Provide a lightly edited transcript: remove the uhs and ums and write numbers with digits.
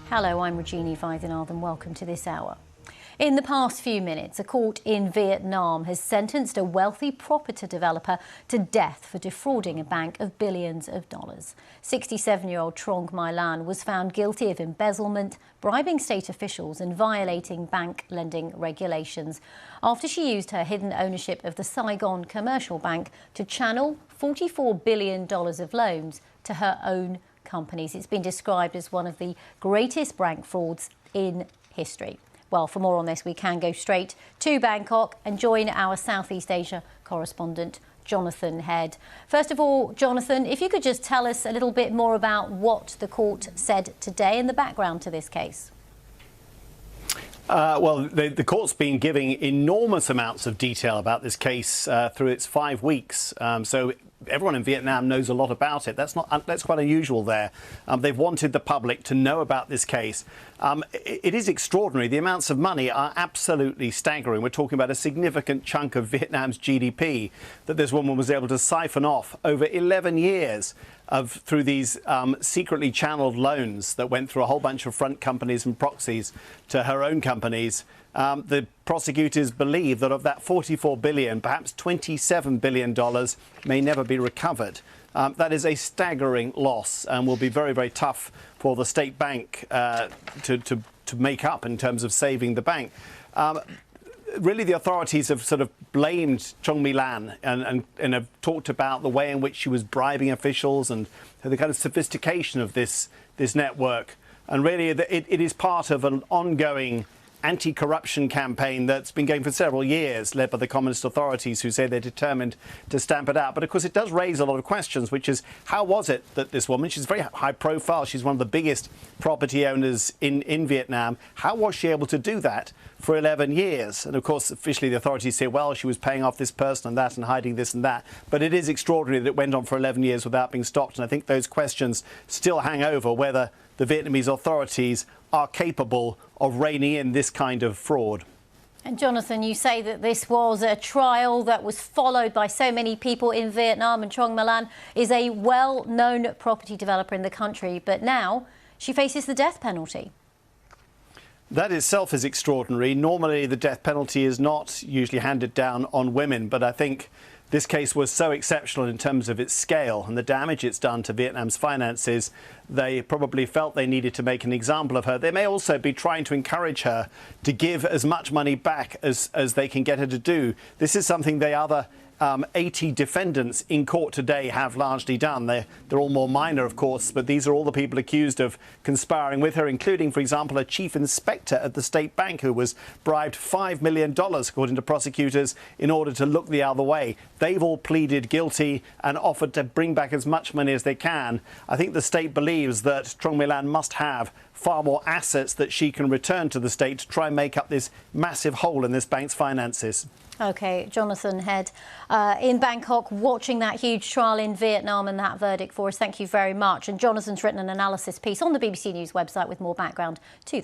Hello, I'm Regina Vaidyanathan. Welcome to this hour. In the past few minutes, a court in Vietnam has sentenced a wealthy property developer to death for defrauding a bank of billions of dollars. 67-year-old Trong My Lan was found guilty of embezzlement, bribing state officials and violating bank lending regulations after she used her hidden ownership of the Saigon Commercial Bank to channel $44 billion of loans to her own companies. It's been described as one of the greatest bank frauds in history. Well, for more on this, we can go straight to Bangkok and join our Southeast Asia correspondent, Jonathan Head. First of all, Jonathan, if you could just tell us a little bit more about what the court said today and the background to this case. Well, the court's been giving enormous amounts of detail about this case through its 5 weeks. So everyone in Vietnam knows a lot about it. That's quite unusual there. They've wanted the public to know about this case. It is extraordinary. The amounts of money are absolutely staggering. We're talking about a significant chunk of Vietnam's GDP that this woman was able to siphon off over 11 years through these secretly channeled loans that went through a whole bunch of front companies and proxies to her own companies. The prosecutors believe that of that $44 billion, perhaps $27 billion may never be recovered. That is a staggering loss and will be very, very tough for the state bank to make up in terms of saving the bank. Really, the authorities have sort of blamed Trong My Lan and have talked about the way in which she was bribing officials and the kind of sophistication of this network. And really, it is part of an ongoing anti-corruption campaign that's been going for several years, led by the communist authorities, who say they're determined to stamp it out. But of course, it does raise a lot of questions, which is, how was it that this woman, she's very high profile, she's one of the biggest property owners in Vietnam, how was she able to do that for 11 years? And of course, officially the authorities say, well, she was paying off this person and that and hiding this and that. But it is extraordinary that it went on for 11 years without being stopped. And I think those questions still hang over whether the Vietnamese authorities are capable of reining in this kind of fraud. And Jonathan, you say that this was a trial that was followed by so many people in Vietnam, and Trong My Lan is a well-known property developer in the country, but now she faces the death penalty. That itself is extraordinary. Normally, the death penalty is not usually handed down on women, but I think this case was so exceptional in terms of its scale and the damage it's done to Vietnam's finances. They probably felt they needed to make an example of her. They may also be trying to encourage her to give as much money back as they can get her to do. This is something the other 80 defendants in court today have largely done. They're all more minor, of course, but these are all the people accused of conspiring with her, including, for example, a chief inspector at the state bank who was bribed $5 million, according to prosecutors, in order to look the other way. They've all pleaded guilty and offered to bring back as much money as they can. I think the state believes that Trong My Lan must have far more assets that she can return to the state to try and make up this massive hole in this bank's finances. OK, Jonathan Head in Bangkok, watching that huge trial in Vietnam and that verdict for us. Thank you very much. And Jonathan's written an analysis piece on the BBC News website with more background to